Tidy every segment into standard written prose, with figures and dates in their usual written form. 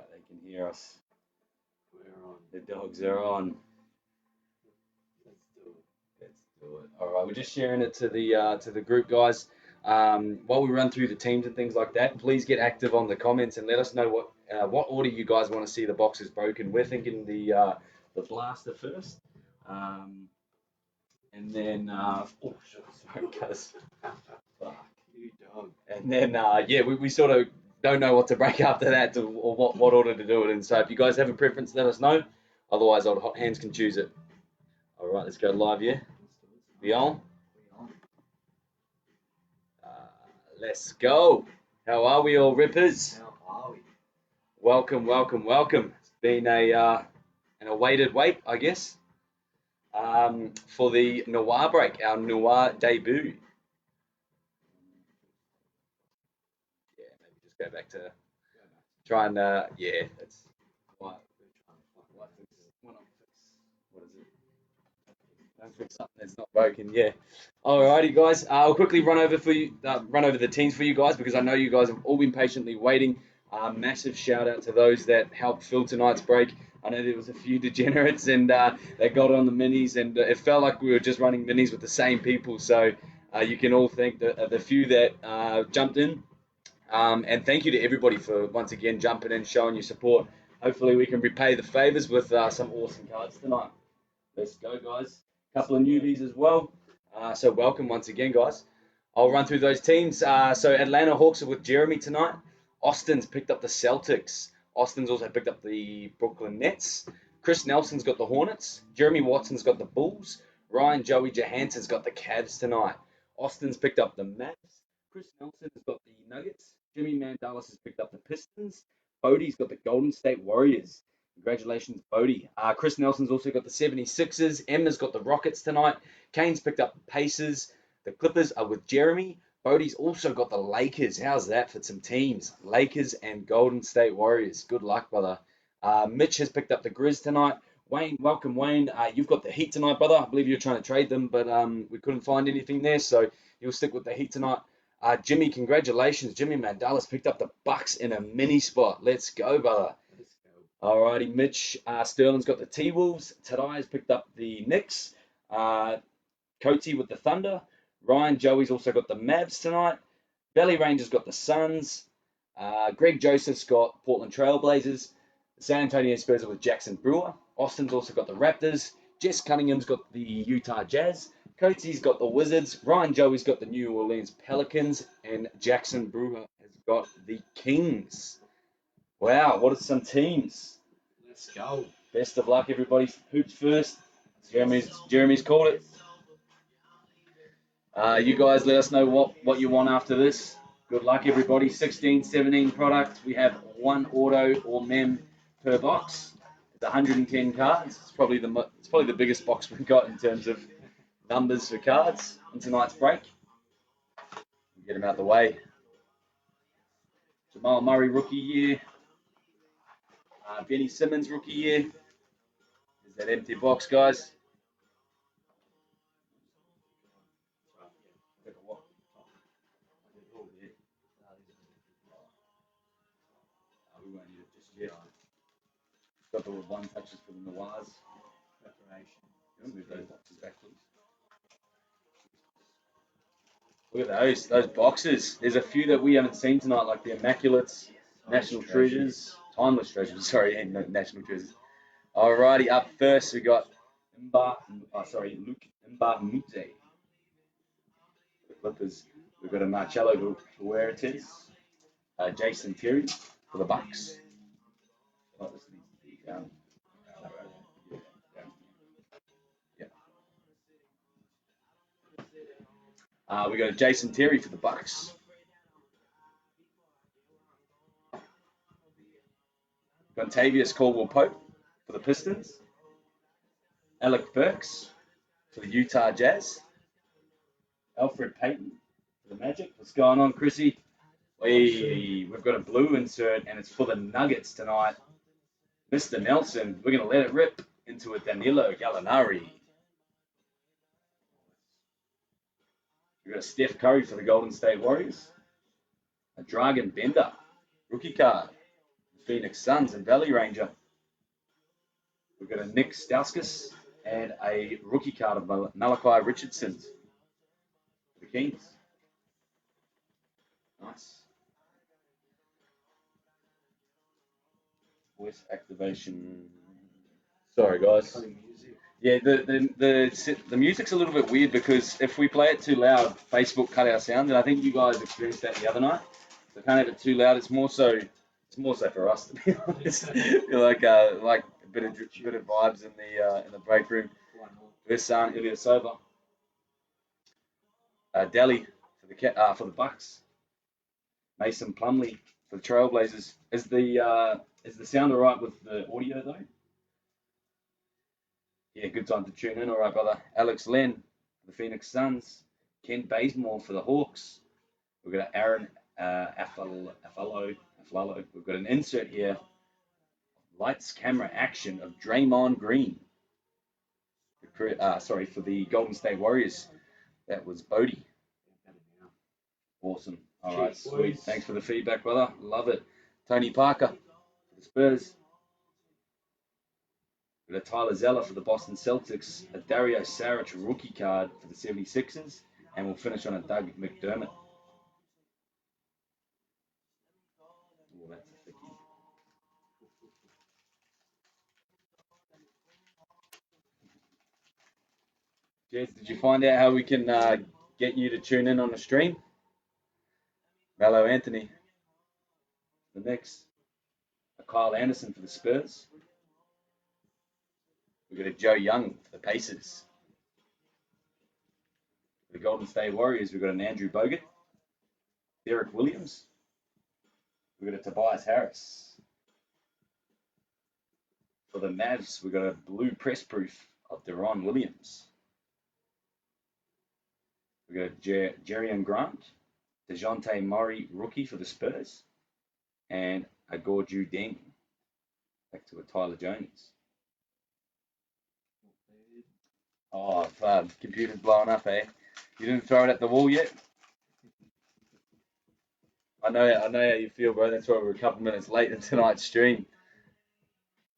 right, they can hear us. We're on. The dogs are on. Let's do it. Let's do it. All right, we're just sharing it to the group, guys. While we run through the teams and things like that, please get active on the comments and let us know what order you guys want to see the boxes broken. We're thinking the blaster first, and then sorry, cuz. Fuck. You dog. And then yeah, we sort of don't know what to break after that or what order to do it in. So if you guys have a preference, let us know. Otherwise, old hot hands can choose it. All right, let's go live. Yeah, be on. Let's go. How are we all, Rippers? How are we? Welcome, welcome, welcome. It's been an awaited wait, I guess, for the Noir break, our Noir debut. Yeah, maybe just go back to try and yeah, that's what is it? Don't fix something that's not broken. Yeah. Alrighty, guys. I'll quickly run over the teams for you guys because I know you guys have all been patiently waiting. Massive shout out to those that helped fill tonight's break. I know there was a few degenerates and they got on the minis, and it felt like we were just running minis with the same people. So you can all thank the few that jumped in. And thank you to everybody for once again jumping in, showing your support. Hopefully we can repay the favors with some awesome cards tonight. Let's go, guys. A couple of newbies as well. So welcome once again, guys. I'll run through those teams. So Atlanta Hawks are with Jeremy tonight. Austin's picked up the Celtics. Austin's also picked up the Brooklyn Nets. Chris Nelson's got the Hornets. Jeremy Watson's got the Bulls. Ryan Joey Johansson's got the Cavs tonight. Austin's picked up the Mavs. Chris Nelson has got the Nuggets. Jimmy Mandalis has picked up the Pistons. Bodie's got the Golden State Warriors. Congratulations, Bodie. Chris Nelson's also got the 76ers. Emma's got the Rockets tonight. Kane's picked up the Pacers. The Clippers are with Jeremy. Bodie's also got the Lakers. How's that for some teams? Lakers and Golden State Warriors. Good luck, brother. Mitch has picked up the Grizz tonight. Wayne, welcome, Wayne. You've got the Heat tonight, brother. I believe you're trying to trade them, but we couldn't find anything there, so you'll stick with the Heat tonight. Jimmy, congratulations. Jimmy Mandalis picked up the Bucks in a mini spot. Let's go, brother. Let's go. Alrighty, Mitch. Sterling's got the T-Wolves. Tadai's picked up the Knicks. Coates with the Thunder. Ryan Joey's also got the Mavs tonight. Belly Ranger's got the Suns. Greg Joseph's got Portland Trailblazers. San Antonio Spurs are with Jackson Brewer. Austin's also got the Raptors. Jess Cunningham's got the Utah Jazz. Coates's got the Wizards. Ryan Joey's got the New Orleans Pelicans. And Jackson Brewer has got the Kings. Wow, what are some teams? Let's go. Best of luck, everybody. Hoops first. Jeremy's called it. You guys let us know what you want after this. Good luck, everybody. 16, 17 products. We have one auto or mem per box. It's 110 cards. It's probably the biggest box we've got in terms of numbers for cards in tonight's break. Get them out the way. Jamal Murray rookie year. Benny Simmons rookie year. There's that empty box, guys. We won't need it just yet. Got the one touches for the Noirs. Preparation. Move those boxes back, please. Look at those boxes. There's a few that we haven't seen tonight, like the Immaculates, National Treasures, Timeless Treasures. Sorry, and no, National Treasures. Alrighty, up first we got Luke Mbamute. The Clippers. We've got a Marcello Huertas, Jason Terry for the Bucks. Oh, this needs to be down. We got Jason Terry for the Bucks. Contavious Caldwell-Pope for the Pistons. Alec Burks for the Utah Jazz. Alfred Payton for the Magic. What's going on, Chrissy? We've got a blue insert, and it's for the Nuggets tonight. Mr. Nelson, we're going to let it rip into a Danilo Gallinari. We've got a Steph Curry for the Golden State Warriors. A Dragon Bender, rookie card. Phoenix Suns and Valley Ranger. We've got a Nick Stauskas and a rookie card of Malachi Richardson for the Kings. Nice. Voice activation. Sorry, guys. Yeah, the music's a little bit weird because if we play it too loud, Facebook cut our sound, and I think you guys experienced that the other night. So can't have it too loud. It's more so for us, to be honest. like a bit of vibes in the break room. Versan Ilyasova. Delhi for the Bucks. Mason Plumlee for the Trailblazers. Is the sound alright with the audio though? Yeah, good time to tune in. All right, brother. Alex Len for the Phoenix Suns. Ken Bazemore for the Hawks. We've got Aaron Aflalo. We've got an insert here. Lights, camera, action of Draymond Green. For the Golden State Warriors. That was Bodie. Awesome. All right, sweet. Thanks for the feedback, brother. Love it. Tony Parker for the Spurs. We've got a Tyler Zeller for the Boston Celtics, a Dario Saric rookie card for the 76ers, and we'll finish on a Doug McDermott. Oh, that's a thicky. Jess, did you find out how we can get you to tune in on the stream? Mello Anthony. The next, a Kyle Anderson for the Spurs. We've got a Joe Young for the Pacers. For the Golden State Warriors, we've got an Andrew Bogut. Derek Williams. We've got a Tobias Harris. For the Mavs, we've got a blue press proof of Deron Williams. We've got Jerian Grant, DeJounte Murray rookie for the Spurs, and a Gorju Deng. Back to a Tyler Jones. Oh, computer's blowing up, eh? You didn't throw it at the wall yet? I know how you feel, bro. That's why we're a couple minutes late in tonight's stream.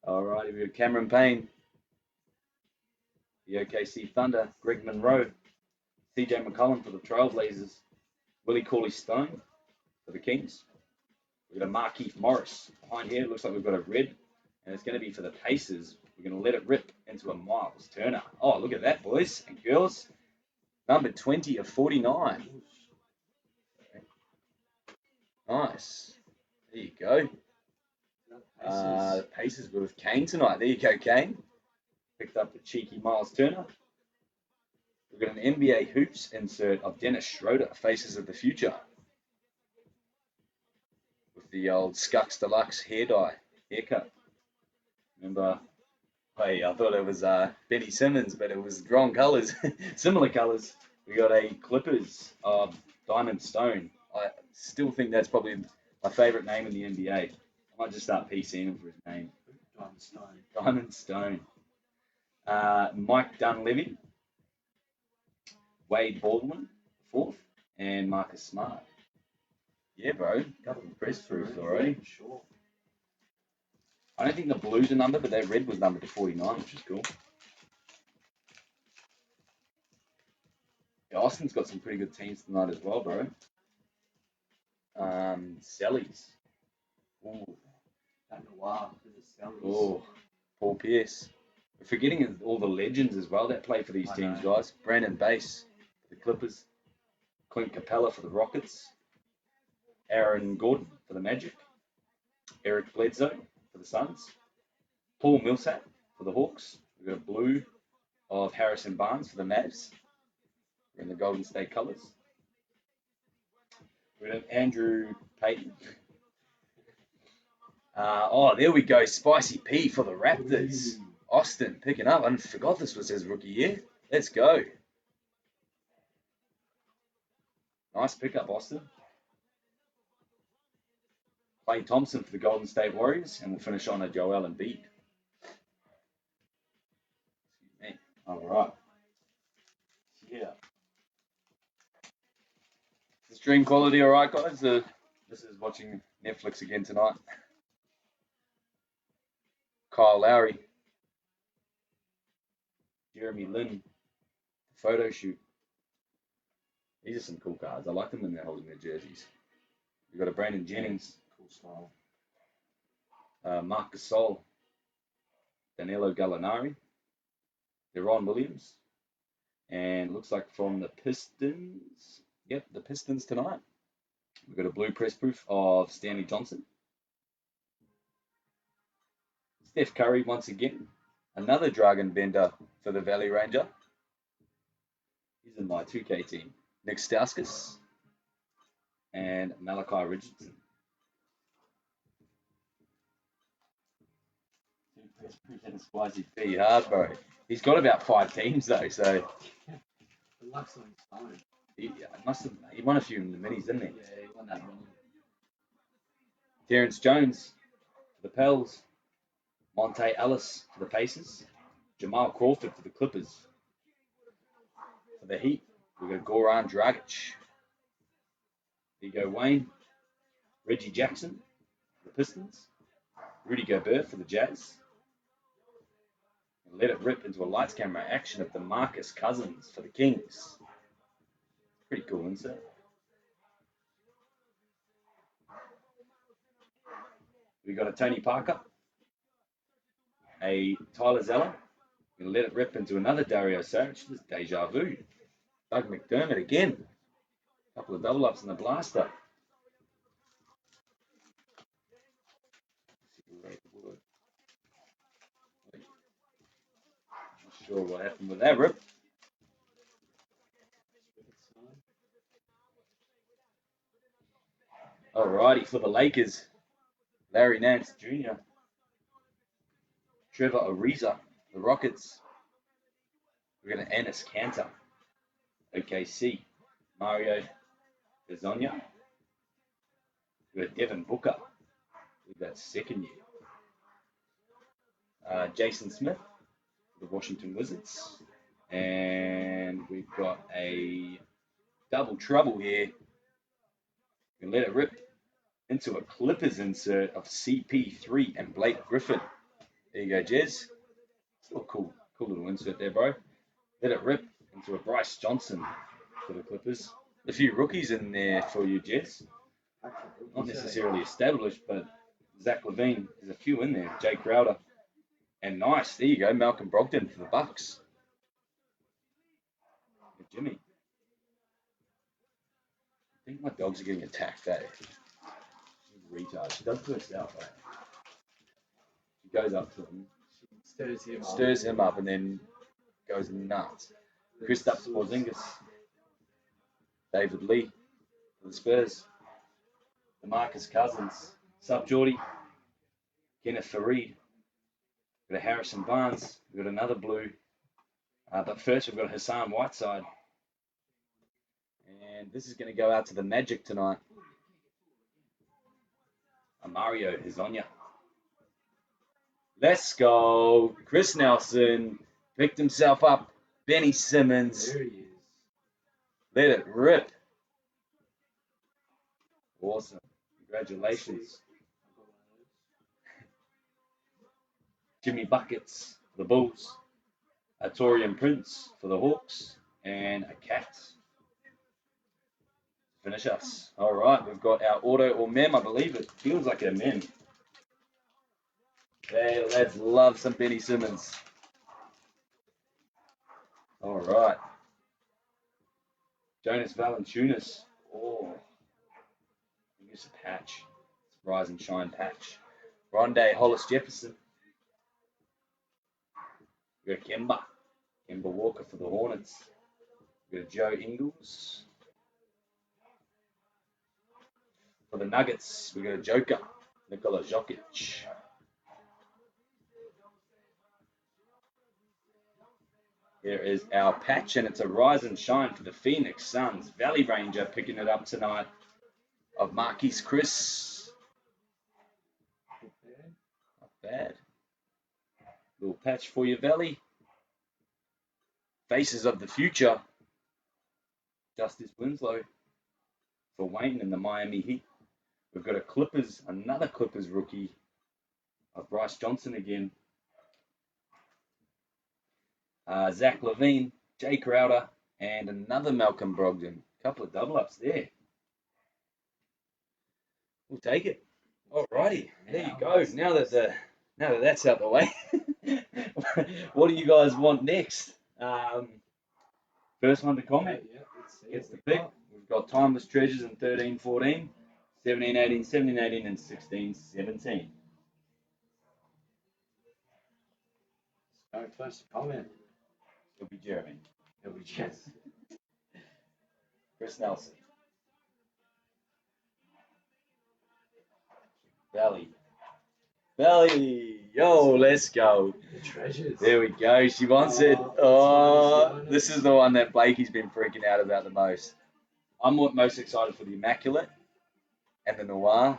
Alrighty, we've got Cameron Payne, the OKC Thunder, Greg Monroe, CJ McCollum for the Trailblazers, Willie Cauley-Stone for the Kings. We've got a Markieff Morris behind here. Looks like we've got a red, and it's going to be for the Pacers. We're going to let it rip into a Miles Turner. Oh, look at that, boys and girls. Number 20 of 49. Nice. There you go. The Pacers were with Kane tonight. There you go, Kane. Picked up the cheeky Miles Turner. We've got an NBA Hoops insert of Dennis Schroeder, Faces of the Future. With the old Scux Deluxe haircut. Remember, hey, I thought it was Benny Simmons, but it was wrong colors, similar colors. We got a Clippers of Diamond Stone. I still think that's probably my favorite name in the NBA. I might just start PCing him for his name. Diamond Stone. Mike Dunleavy, Wade Baldwin, 4th, and Marcus Smart. Yeah, bro. Couple of press proofs already. Sure. I don't think the blues are numbered, but that red was numbered to 49, which is cool. Yeah, Austin's got some pretty good teams tonight as well, bro. Sellies. Ooh. Noir. Oh, Paul Pierce. We're forgetting all the legends as well that play for these teams, guys. Brandon Bass for the Clippers. Clint Capella for the Rockets. Aaron Gordon for the Magic. Eric Bledsoe for the Suns. Paul Millsap for the Hawks. We've got a blue of Harrison Barnes for the Mavs. We're in the Golden State colors. We've got Andrew Payton. There we go. Spicy P for the Raptors. Austin picking up. I forgot this was his rookie year. Let's go. Nice pickup, Austin. Klay Thompson for the Golden State Warriors, and we'll finish on a Joel Embiid. All right. Yeah. The stream quality all right, guys? This is watching Netflix again tonight. Kyle Lowry, Jeremy Lin, photo shoot. These are some cool cards. I like them when they're holding their jerseys. We've got a Brandon Jennings, Cool style. Marc Gasol, Danilo Gallinari, Deron Williams, and looks like from the Pistons. Yep, the Pistons tonight. We've got a blue press proof of Stanley Johnson. Steph Curry once again. Another Dragon Bender for the Valley Ranger. He's in my 2K team. Nick Stauskas and Malachi Richardson. Two press proof and a spicy P. Hard, bro. He's got about 5 teams though, so The luck's on his phone. he won a few in the minis, didn't he? Yeah, he won that one. Terrence Jones for the Pels. Monte Ellis for the Pacers. Jamal Crawford for the Clippers. For the Heat, we've got Goran Dragic. There you go, Wayne. Reggie Jackson for the Pistons. Rudy Gobert for the Jazz. And let it rip into a lights camera action of DeMarcus Cousins for the Kings. Pretty cool insert. We got a Tony Parker, a Tyler Zeller. We're going to let it rip into another Dario Saric. This is deja vu. Doug McDermott again. A couple of double ups in the blaster. Not sure what happened with that rip. Alrighty, for the Lakers, Larry Nance Jr., Trevor Ariza, the Rockets. We're going to Ennis Cantor, OKC, Mario Bezonia. We've got Devin Booker, with that second year. Jason Smith, the Washington Wizards. And we've got a double trouble here. We let it rip into a Clippers insert of CP3 and Blake Griffin. There you go, Jez. Still a cool little insert there, bro. Let it rip into a Bryce Johnson for the Clippers. A few rookies in there for you, Jez. Not necessarily established, but Zach LaVine, there's a few in there. Jay Crowder. And nice, there you go, Malcolm Brogdon for the Bucks. Jimmy. I think my dogs are getting attacked, eh? Retard. She does burst out, though. She goes up to him, stirs him up, and then goes nuts. Kristaps Porzingis, David Lee for the Spurs, DeMarcus Cousins, Sup Geordie, Kenneth Fareed, we've got a Harrison Barnes, we've got another blue, but first we've got Hassan Whiteside, and this is going to go out to the Magic tonight. Mario Hezonja. Let's go. Chris Nelson picked himself up. Benny Simmons. There he is. Let it rip. Awesome. Congratulations. Jimmy Buckets for the Bulls. A Torian Prince for the Hawks. And a cat. Finish us. All right, we've got our auto or mem. I believe it feels like a mem. Hey, lads, love some Benny Simmons. All right. Jonas Valanciunas. Oh, use a patch. It's a Rise and Shine patch. Rondé Hollis Jefferson. We've got Kemba Walker for the Hornets. We've got Joe Ingles. For the Nuggets, we got a Joker, Nikola Jokic. Here is our patch, and it's a Rise and Shine for the Phoenix Suns. Valley Ranger picking it up tonight of Marquise Chris. Not bad. Little patch for you, Valley. Faces of the Future. Justice Winslow for Wayne and the Miami Heat. We've got another Clippers rookie of Bryce Johnson again. Zach Levine, Jay Crowder, and another Malcolm Brogdon. Couple of double ups there. We'll take it. Alrighty, there you go. Now that that's out the way, what do you guys want next? First one to comment gets the pick. We've got Timeless Treasures in 13-14, 17-18, 17-18, and 16-17. First comment. It'll be Jeremy. It'll be Jess. Chris Nelson. Belly. Yo, let's go. The treasures. There we go. She wants it. Oh, this is the one that Blakey's been freaking out about the most. I'm most excited for the Immaculate and the Noir.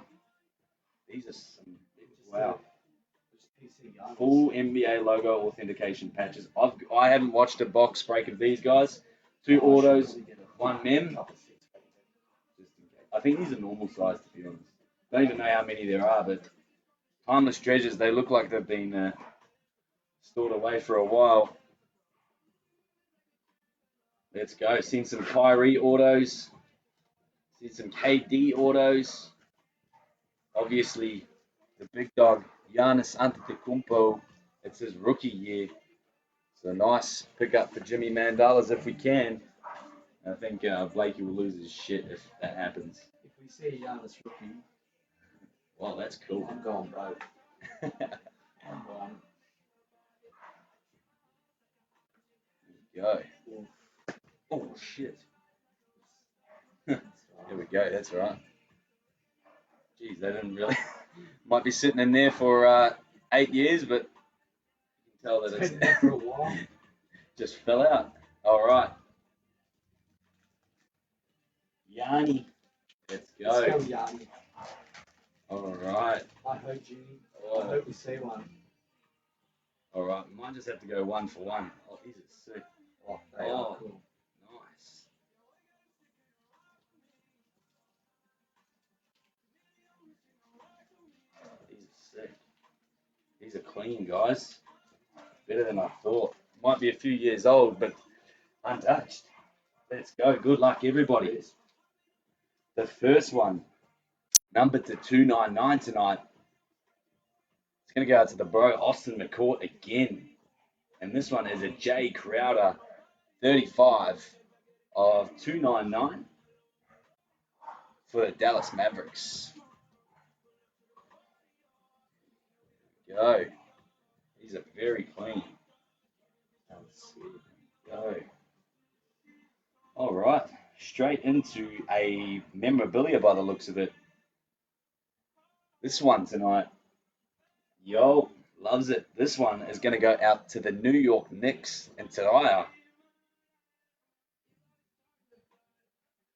These are some wow. Full NBA logo authentication patches. I haven't watched a box break of these guys. 2 autos, 1 mem. I think these are normal size, to be honest. Don't even know how many there are, but Timeless Treasures, they look like they've been stored away for a while. Let's go. Seen some Kyrie autos. Seen some KD autos. Obviously, the big dog, Giannis Antetokounmpo. It's his rookie year. So nice pickup for Jimmy Mandalas if we can. I think Blakey will lose his shit if that happens. If we see Giannis rookie, well, that's cool. I'm going broke. I'm gone. Go. Oh shit. There we go. That's right. Geez, they didn't really. Might be sitting in there for 8 years, but you can tell that it's been there for a while. Just fell out. All right. Yanni. Let's go. Let's go, Yanni. All right. I hope, Jimmy. Oh. I hope we see one. All right. We might just have to go 1 for 1. Oh, these are sick. Oh, they are cool. Nice. These are sick. These are clean, guys. Better than I thought. Might be a few years old, but untouched. Let's go. Good luck, everybody. The first one, numbered to 299 tonight. It's going to go out to the bro, Austin McCourt again. And this one is a Jay Crowder 35 of 299 for the Dallas Mavericks. Go. These are very clean. Go. All right. Straight into a memorabilia by the looks of it. This one tonight. Yo, loves it. This one is going to go out to the New York Knicks and Taraya.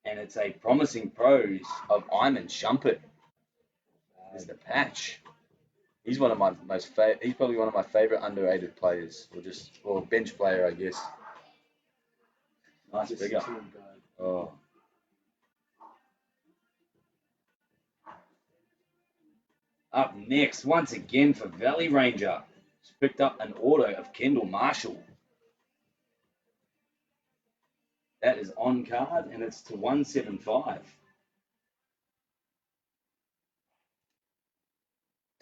And it's a promising pros of Iman Shumpert. Is the patch. He's one of my he's probably one of my favorite underrated players, or bench player, I guess. Nice figure. Oh. Up next, once again for Valley Ranger, he's picked up an auto of Kendall Marshall. That is on card, and it's to 175.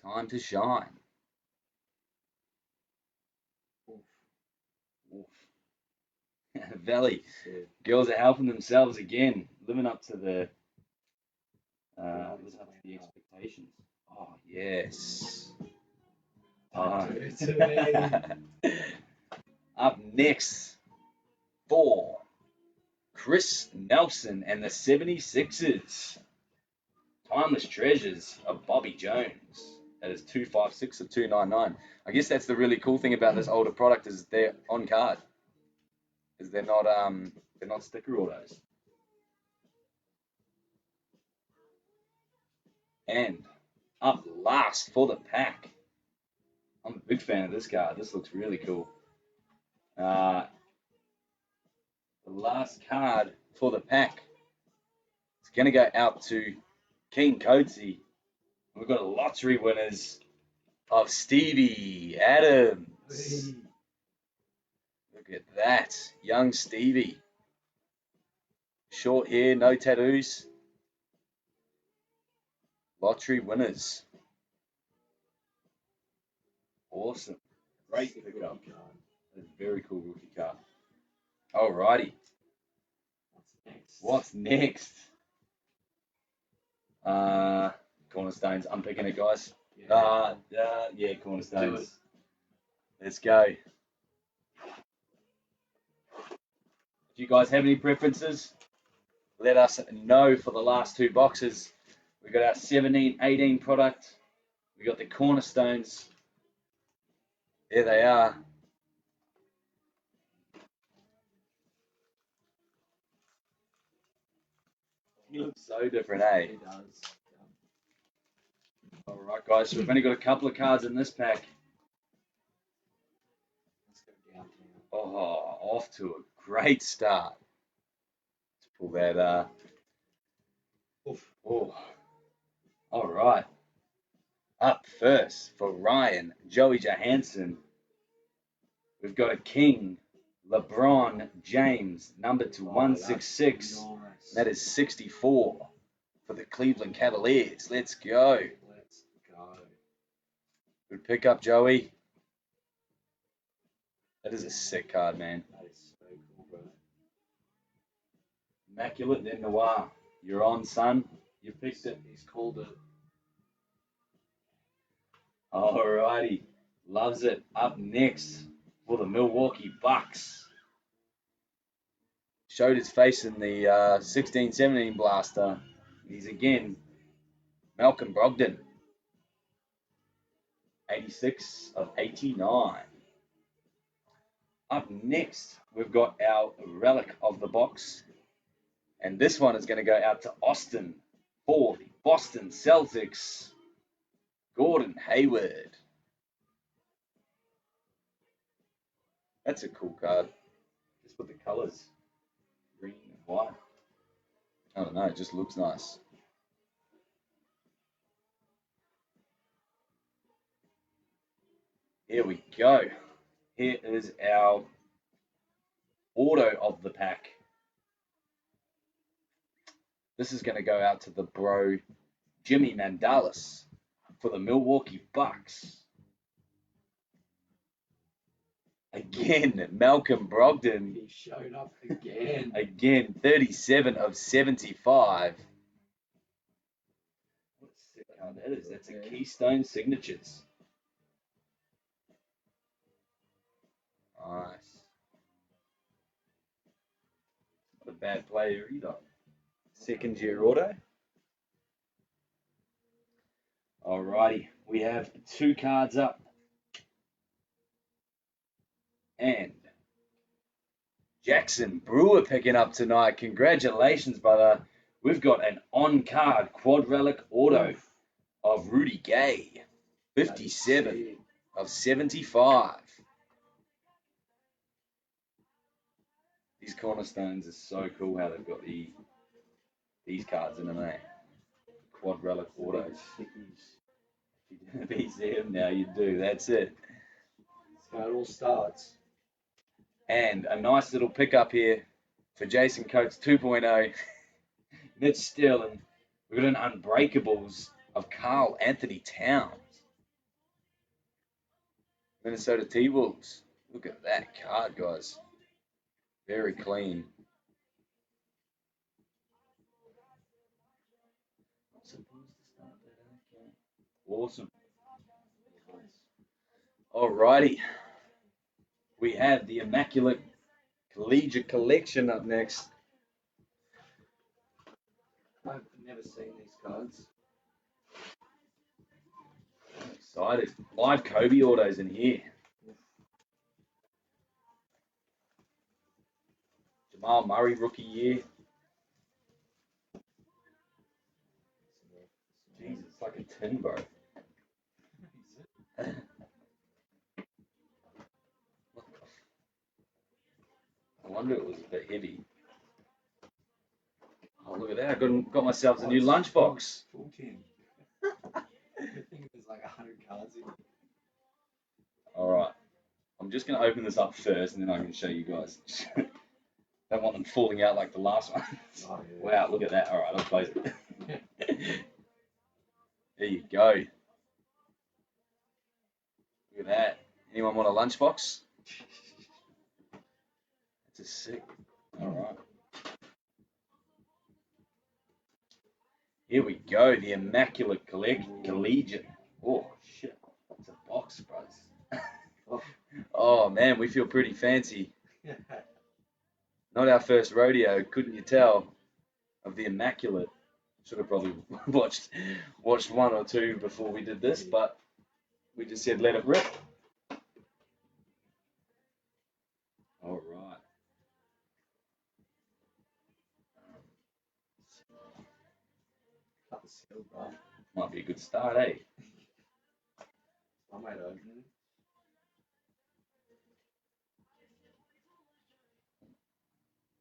Time to shine. Oof. Valley. Girls are helping themselves again, living up to the expectations. Oh yes. Up next for Chris Nelson and the 76ers. Timeless Treasures of Bobby Jones. That is 256 of 299. I guess that's the really cool thing about this older product is they're on card. Is they're not sticker autos. And up last for the pack. I'm a big fan of this card. This looks really cool. The last card for the pack. It's going to go out to King Coatsy. We've got a lottery winners of Stevie Adams. Look Look at that. Young Stevie. Short hair, no tattoos. Lottery winners. Awesome. Great pickup. That's a very cool rookie card. Alrighty. What's next? Cornerstones. I'm picking it, guys. Yeah, Cornerstones. Let's go. Do you guys have any preferences? Let us know for the last two boxes. We got our 17-18 product. We got the Cornerstones. There they are. He looks so different, eh? He does. All right, guys. So we've only got a couple of cards in this pack. Let's go downtown. Oh, off to a great start. Let's pull that. Oof. Oh, all right. Up first for Ryan, Joey Johansson. We've got a King, LeBron James, number to 166. Nice. That is 64 for the Cleveland Cavaliers. Let's go. Let's go. Good pickup, Joey. That is a sick card, man. That is so cool, bro. Immaculate, then Noir. You're on, son. You picked it. He's called it. Alrighty. Loves it. Up next for the Milwaukee Bucks. Showed his face in the 16-17 blaster. He's again Malcolm Brogdon. 86 of 89. Up next, we've got our relic of the box. And this one is going to go out to Austin for the Boston Celtics. Gordon Hayward. That's a cool card. Just put the colors green and white. I don't know, it just looks nice. Here we go. Here is our auto of the pack. This is going to go out to the bro Jimmy Mandalis for the Milwaukee Bucks. Again, Malcolm Brogdon. He showed up again. Again, 37 of 75. What a sick card that is. That's a Keystone Signatures. Nice. Not a bad player either. Second year auto. Alrighty, we have two cards up. And Jackson Brewer picking up tonight. Congratulations, brother. We've got an on-card quad relic auto of Rudy Gay. 57 of 75. These Cornerstones are so cool how they've got these cards in them, eh? Quad relic autos. If you didn't see them now, you do. That's it. That's how it all starts. And a nice little pickup here for Jason Coates 2.0. Mitch Sterling. We've got an Unbreakables of Karl Anthony Towns. Minnesota T-Wolves. Look at that card, guys. Very clean. Awesome. Alrighty. We have the Immaculate Collegiate Collection up next. I've never seen these cards. I'm excited. 5 Kobe autos in here. Jamal Murray rookie year. Jesus, it's like a tin, bro. I wonder it was a bit heavy. Oh, look at that. I got myself a new lunchbox. Full tin. I think there's like 100 cards in it. All right. I'm just going to open this up first, and then I can show you guys. Don't want them falling out like the last one. Oh, yeah. Wow, look at that. All right, I'll close it. There you go. Look at that. Anyone want a lunchbox? It's a sick. All right. Here we go. The Immaculate Collegiate. Oh, shit. It's a box, bros. Oh, man, we feel pretty fancy. Not our first rodeo, couldn't you tell, of the Immaculate. Should have probably watched one or two before we did this, but we just said let it rip. All right. Cut the seal, bro. Might be a good start, eh? I might open it.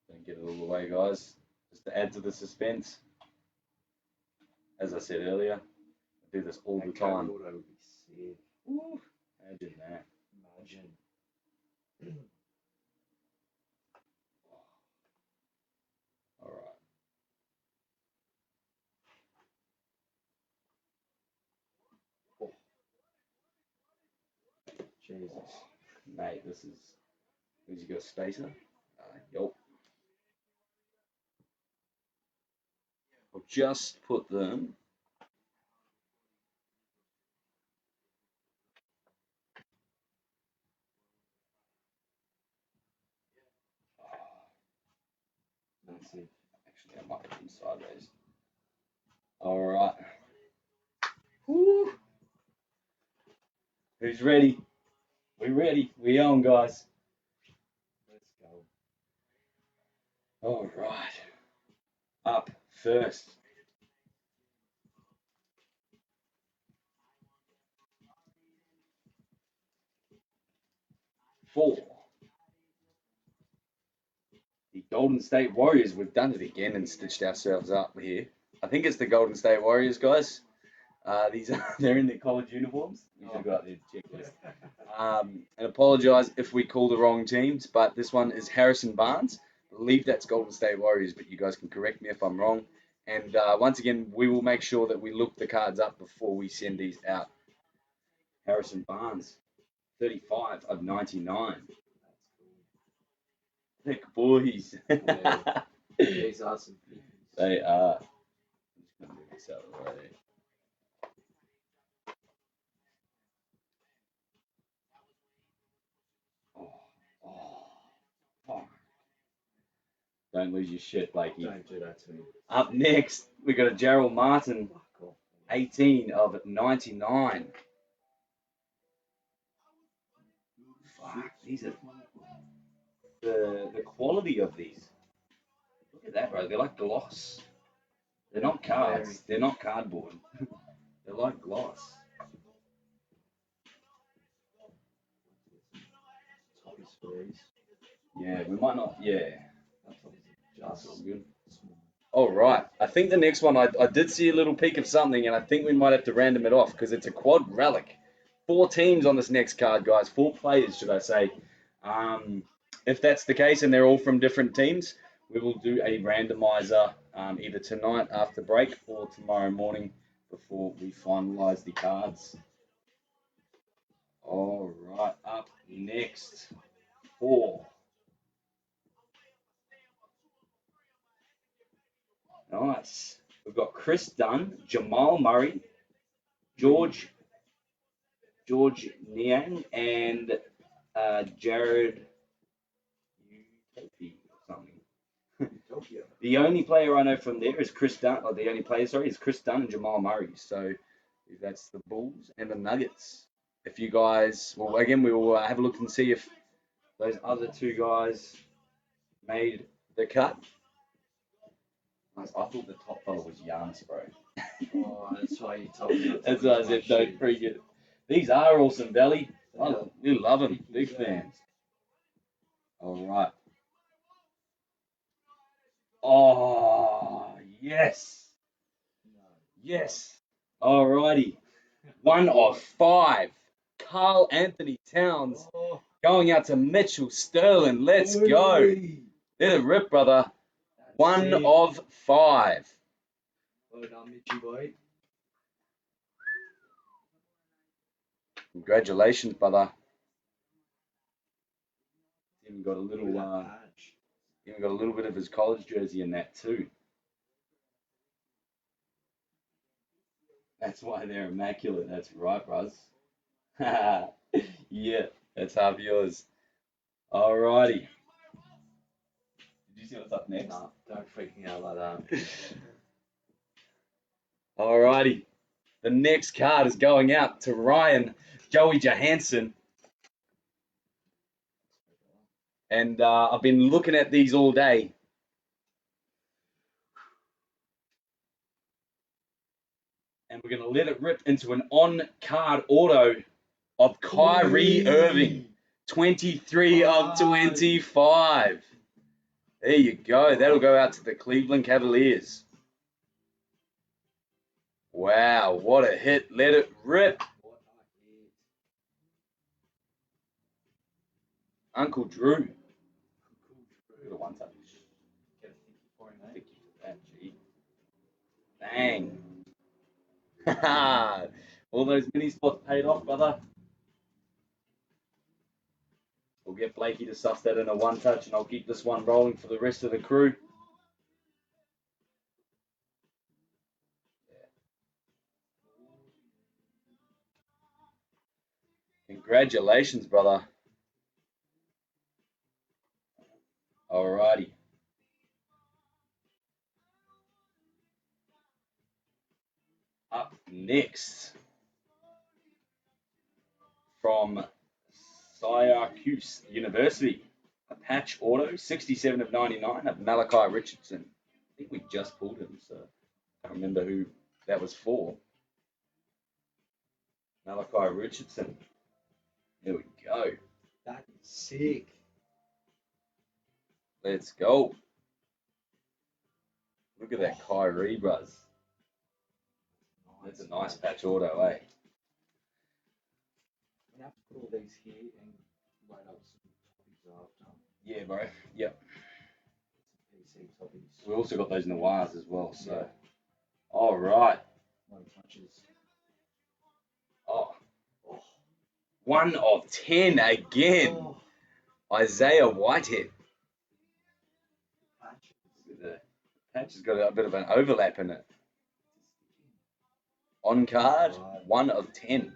Don't get it all away, guys. Just to add to the suspense. As I said earlier, I do this all the time. That would be sick. Ooh, imagine that. Imagine. All right. Jesus. Mate, this is. Who's you got a spacer? Yup. I'll just put them. That's it. Actually, I might put them sideways. All right. Woo. Who's ready? We ready. We on, guys. Let's go. All right. Up first. Four. The Golden State Warriors. We've done it again and stitched ourselves up here. I think it's the Golden State Warriors, guys. They're in their college uniforms. We should go out there and check this. And apologise if we call the wrong teams, but this one is Harrison Barnes. I believe that's Golden State Warriors, but you guys can correct me if I'm wrong. And once again, we will make sure that we look the cards up before we send these out. Harrison Barnes, 35 of 99. Thick boys. Yeah. These are some big ones. They are. I'm just going to move this out of the way. Oh. Don't lose your shit, Blakey. Don't do that to me. Up next, we got a Gerald Martin, Fuck off. 18 of 99. Fuck, these are the quality of these. Look at that, bro. They're like gloss. They're not cards. They're not cardboard. They're like gloss. Top is squares. Yeah, we might not. Yeah. That top is That's all just good. small. All right. I think the next one, I did see a little peek of something, and I think we might have to random it off because it's a quad relic. 4 teams on this next card, guys. 4 players, should I say. If that's the case and they're all from different teams, we will do a randomizer either tonight after break or tomorrow morning before we finalize the cards. All right. Up next, 4. Nice. We've got Chris Dunn, Jamal Murray, George Niang, and Jared Utopia or something. Utopia. The only player I know from there is Chris Dunn, or the only player, sorry, is Chris Dunn and Jamal Murray. So that's the Bulls and the Nuggets. If you guys, well, again, we will have a look and see if those other 2 guys made the cut. I thought the top fella was Giannis, bro. Oh, that's why you told me. That's why I said don't forget. These are awesome, Belly. We love them. Big fans. All right. Oh, yes. Yes. All righty. 1 of 5. Carl Anthony Towns. Oh, Going out to Mitchell Sterling. Let's go. Oi. Let it rip, brother. That's 1 it. of 5. Well done, Mitchy boy. Congratulations, brother. Even got a Look little, at that patch. even got a little bit of his college jersey in that too. That's why they're immaculate. That's right, bros. Yeah, that's half yours. Alrighty. Did you see what's up next? Nah, don't freak me out like that. Alrighty. The next card is going out to Ryan Joey Johansson. And I've been looking at these all day. And we're going to let it rip into an on-card auto of Kyrie Irving. 23 of 25. There you go. That'll go out to the Cleveland Cavaliers. Wow, what a hit. Let it rip. What a hit. Uncle Drew. Look at the one touch. Get a thinky for him, mate. Thank you for that, G. Bang. All those mini spots paid off, brother. We'll get Blakey to stuff that in a one touch, and I'll keep this one rolling for the rest of the crew. Congratulations, brother. Alrighty. Up next, from Syracuse University, a patch auto, 67 of 99 of Malachi Richardson. I think we just pulled him, so I can't remember who that was for. Malachi Richardson. There we go. That is sick. Let's go. Look at that Kyrie, bros. That's a nice patch auto, eh? I'm gonna have to put all these here and write up some topics after. Yeah, bro. Yep. Some PC topics. We also got those Noirs as well, so. Yeah. All right. No touches. Oh, Oh. 1 of 10 again. Oh. Isaiah Whitehead. Patches. The patch has got a bit of an overlap in it. On card, 1 of 10.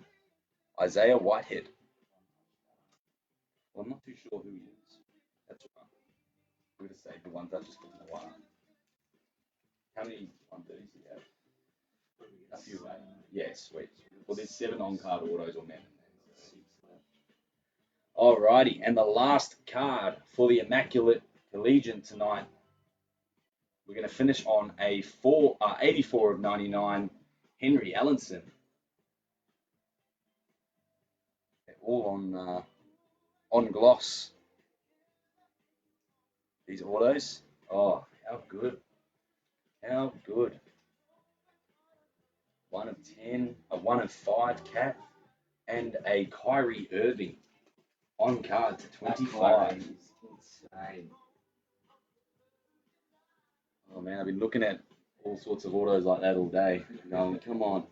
Isaiah Whitehead. Well, I'm not too sure who he is. That's right. We're going to save the ones I just put in the one. How many 130s do you have? A few, right? Yeah, sweet. Well, there's 7 on-card autos or men in there. So. Alrighty, and the last card for the Immaculate Collegian tonight. We're going to finish on a 84 of 99 Henry Allenson. They're all on gloss. These autos. Oh, how good. How good. 1 of 10, a 1 of 5 cat, and a Kyrie Irving on card to 25. Insane. Oh man, I've been looking at all sorts of autos like that all day. Going, come on.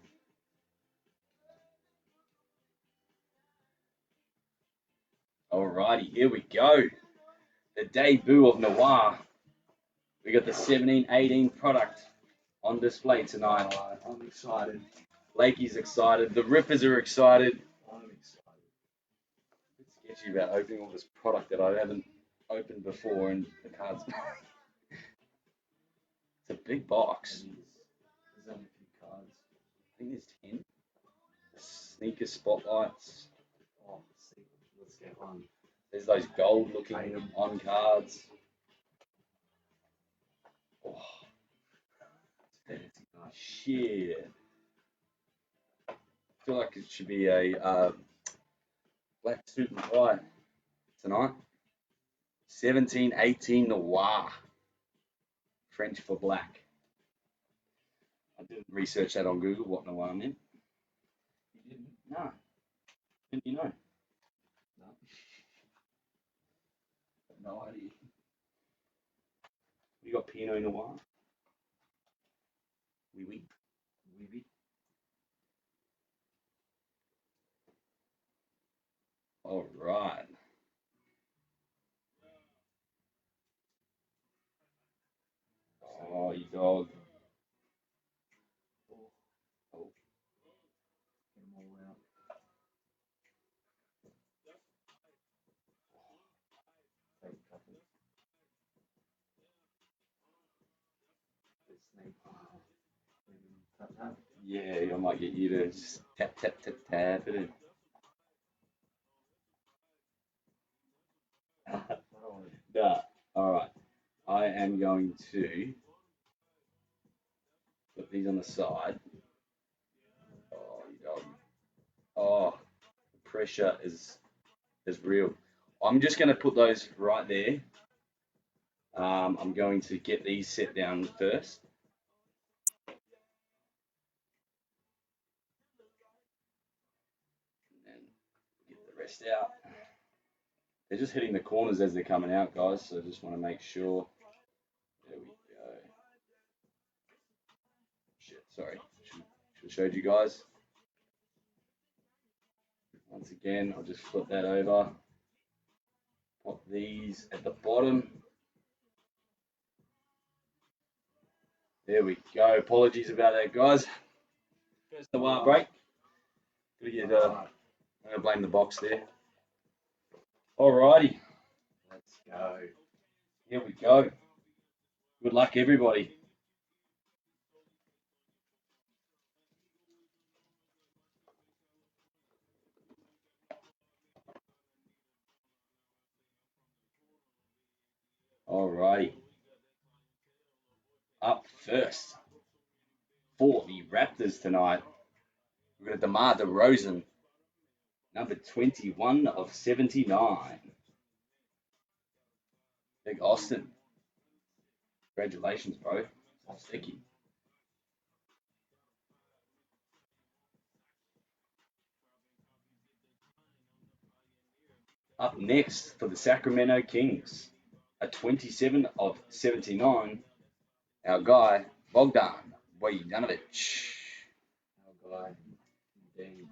Alrighty, here we go. The debut of Noir. We got the 17-18 product on display tonight. I'm excited. Lakey's excited. The Rippers are excited. I'm excited. It's sketchy about opening all this product that I haven't opened before, and the cards. It's a big box. There's only a few cards. I think there's 10. Sneaker spotlights. Oh, let's get one. There's those gold looking on cards. Oh, Fancy nice. shit. I feel like it should be a black suit and tie tonight. 17-18 Noir. French for black. I didn't research that on Google what Noir meant. You didn't? No. Didn't you know? No. no idea. You got Pinot Noir. Oui. Maybe. All right. Oh, you dog. Oh. Get them all out. Take a couple. The snake. Tap, tap. Yeah, I might get you to just tap, tap, tap, tap it in. Oh, Nah. All right. I am going to put these on the side. Oh, you dog. Oh, the pressure is real. I'm just going to put those right there. I'm going to get these set down first. And then get the rest out. They're just hitting the corners as they're coming out, guys, so I just want to make sure. There we go. Shit, sorry. Should have showed you guys. Once again, I'll just flip that over. Pop these at the bottom. There we go. Apologies about that, guys. First Noir break. Gotta get, I'm gonna blame the box there. Alrighty. let's go. Here we go. Good luck, everybody. Alrighty. Up first for the Raptors tonight, we've got DeMar DeRozan, number 21 of 79. Big Austin. Congratulations, bro. Sticky. Up next for the Sacramento Kings, a 27 of 79, our guy, Bogdan Bogdanovic. Oh, God. Indeed.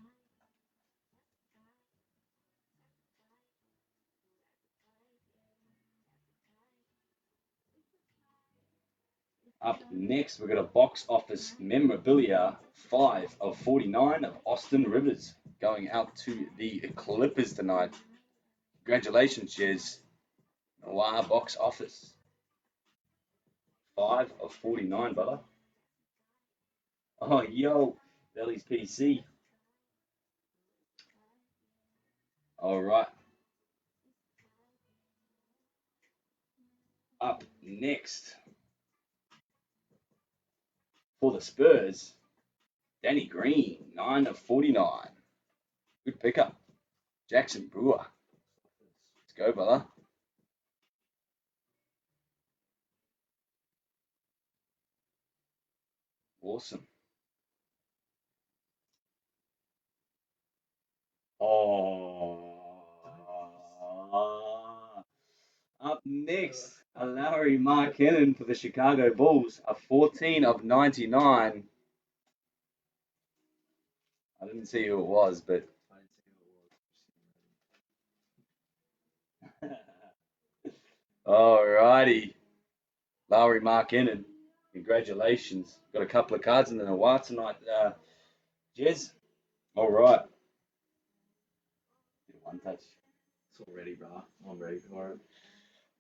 Up next, we've got a box office memorabilia 5 of 49 of Austin Rivers going out to the Clippers tonight. Congratulations, Jez. Noir box office. 5 of 49, brother. Oh, yo, Belly's PC. All right. Up next for the Spurs, Danny Green, 9 of 49. Good pickup. Jackson Brewer. Let's go, brother. Awesome. Oh. Up next, a Larry Markkanen for the Chicago Bulls, a 14 of 99. I didn't see who it was, but I didn't see who it was. alrighty. Larry Markkanen, congratulations. Got a couple of cards in the Noir tonight, Jez. All right. One touch. It's all ready, bro. I'm ready for it.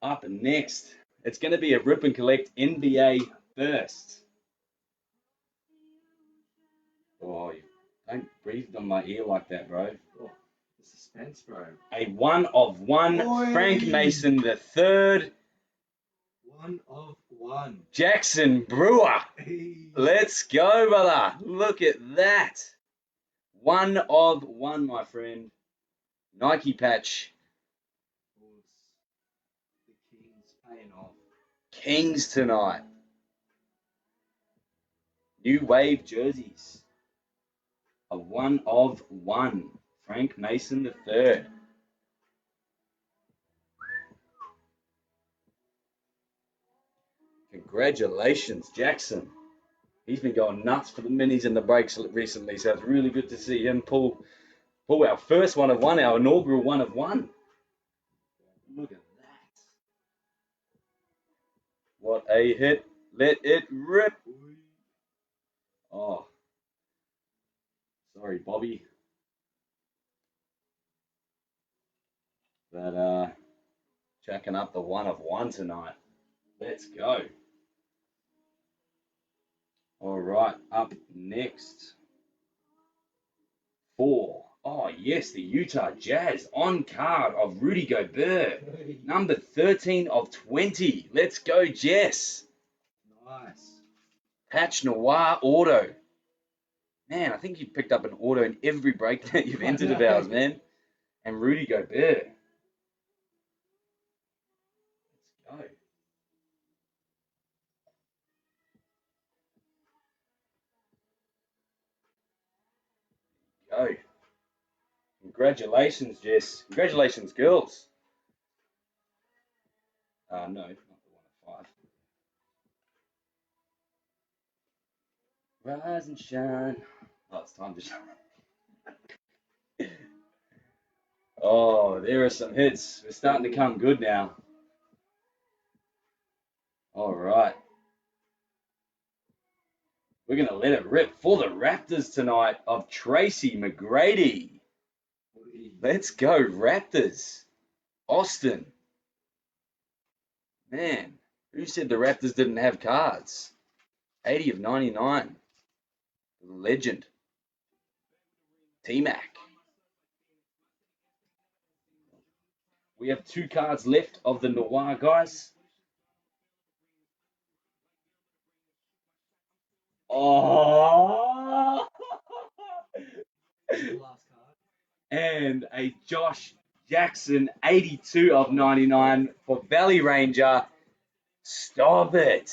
Up next, it's going to be a rip and collect NBA first. Oh, don't breathe on my ear like that, bro. Oh, the suspense, bro. A 1 of 1 Oi. Frank Mason the third. 1 of 1. Jackson Brewer. Hey. Let's go, brother. Look at that. 1 of 1, my friend. Nike patch. The Kings paying off. Kings tonight. New wave jerseys. A 1 of 1. Frank Mason the third. Congratulations, Jackson. He's been going nuts for the minis and the breaks recently, so it's really good to see him pull our first one of one, our inaugural one of one. Look at that. What a hit. Let it rip. Oh, sorry, Bobby. But checking up the one of one tonight. Let's go. All right, up next. 4. Oh, yes, the Utah Jazz on card of Rudy Gobert. Number 13 of 20. Let's go, Jess. Nice. Patch Noir auto. Man, I think you've picked up an auto in every break that you've entered of ours, man. And Rudy Gobert. Let's go. Go. Congratulations, Jess. Congratulations, girls. No, not the 1 of 5. Rise and shine. Oh, it's time to shine. Oh, there are some hits. We're starting to come good now. All right. We're going to let it rip for the Raptors tonight of Tracy McGrady. Let's go, Raptors. Austin. Man, who said the Raptors didn't have cards? 80 of 99. Legend. T-Mac. We have 2 cards left of the Noir, guys. Oh! Last card. And a Josh Jackson, 82 of 99 for Valley Ranger. Stop it.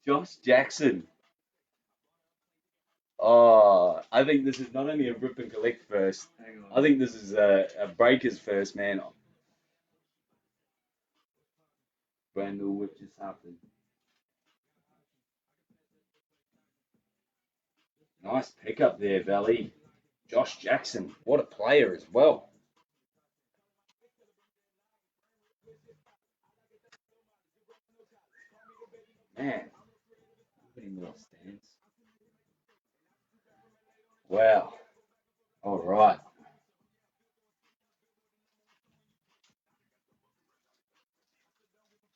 Josh Jackson. Oh, I think this is not only a rip and collect first. Hang on. I think this is a breakers first, man. Brand new whip just happened. Nice pickup there, Valley. Josh Jackson, what a player as well. Man, nobody more stands. Wow. All right.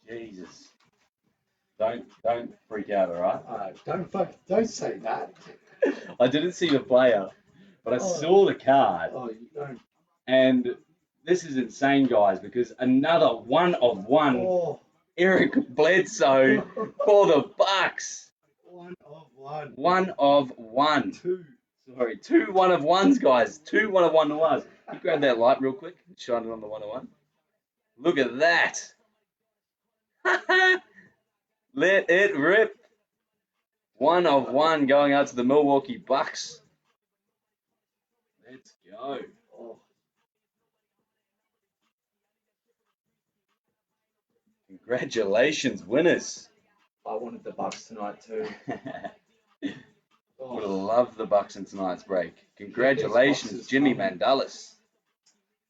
Jesus. Don't freak out, all right? Don't say that. I didn't see the player, but I saw the card. Oh, you don't. And this is insane, guys, because another 1 of 1 Oh, Eric Bledsoe for the Bucks. 1 of 1. 1 of 1. 2. Sorry, 2 1 of 1s, guys. 2 1 of 1 Noirs. Can you grab that light real quick and shine it on the 1 of 1? Look at that. Let it rip. 1 of 1 going out to the Milwaukee Bucks. Let's go. Oh. Congratulations, winners. I wanted the Bucks tonight too. Would have loved the Bucks in tonight's break. Congratulations, Jimmy Mandalis.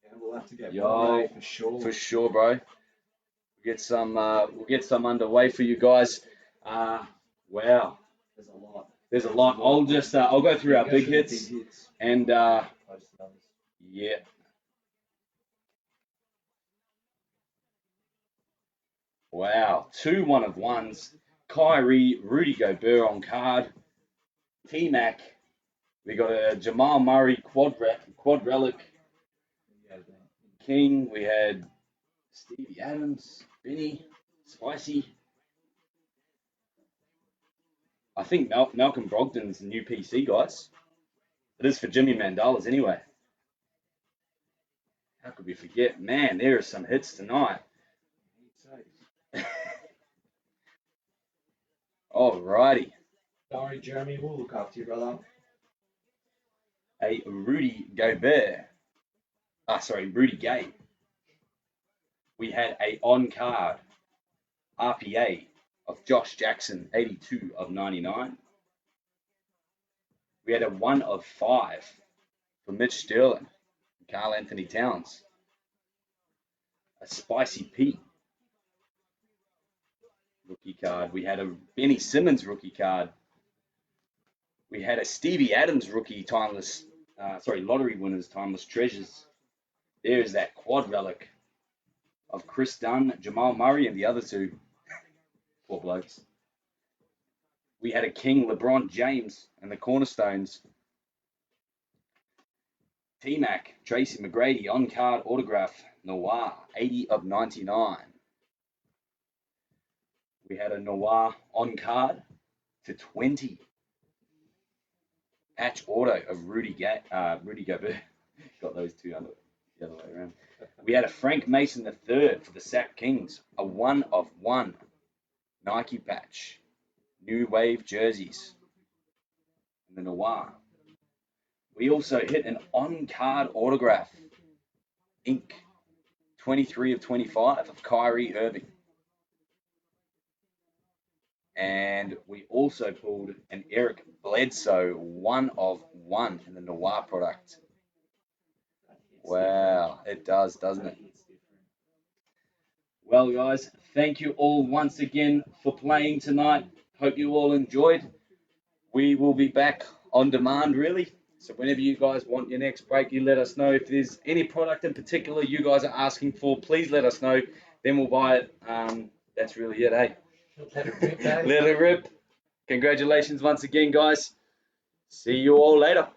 Yeah, we'll have to get Yo, ready for sure. For sure, bro. We'll get some underway for you guys. Wow. There's a lot. There's a lot. I'll go through our big hits. And yeah. Wow. 2 1 of 1s. Kyrie, Rudy Gobert on card. T-Mac. We got a Jamal Murray quad relic. King. We had Stevie Adams, Benny, Spicy. I think Malcolm Brogdon's the new PC, guys. It is for Jimmy Mandalas anyway. How could we forget? Man, there are some hits tonight. Alrighty. Don't worry, Jeremy, we'll look after you, brother. A Rudy Gobert. Rudy Gay. We had a on-card RPA of Josh Jackson, 82 of 99. We had a 1 of 5 for Mitch Sterling, Carl Anthony Towns. A Spicy Pete rookie card. We had a Benny Simmons rookie card. We had a Stevie Adams rookie lottery winners timeless treasures. There's that quad relic of Chris Dunn, Jamal Murray, and the other two. Poor blokes. We had a King LeBron James and the Cornerstones. T-Mac, Tracy McGrady, on-card autograph, Noir, 80 of 99. We had a Noir on-card to 20. Patch auto of Rudy Gobert. Got those two the other way around. We had a Frank Mason III for the Sac Kings, a 1 of 1 Nike patch. New Wave jerseys. And the Noir. We also hit an on-card autograph, ink, 23 of 25 of Kyrie Irving. And we also pulled an Eric Bledsoe 1 of 1 in the Noir product. Wow, it does, doesn't it? Well, guys, thank you all once again for playing tonight. Hope you all enjoyed. We will be back on demand, really. So whenever you guys want your next break, you let us know. If there's any product in particular you guys are asking for, please let us know. Then we'll buy it. That's really it, eh? Let it rip, guys. Let it rip. Congratulations once again, guys. See you all later.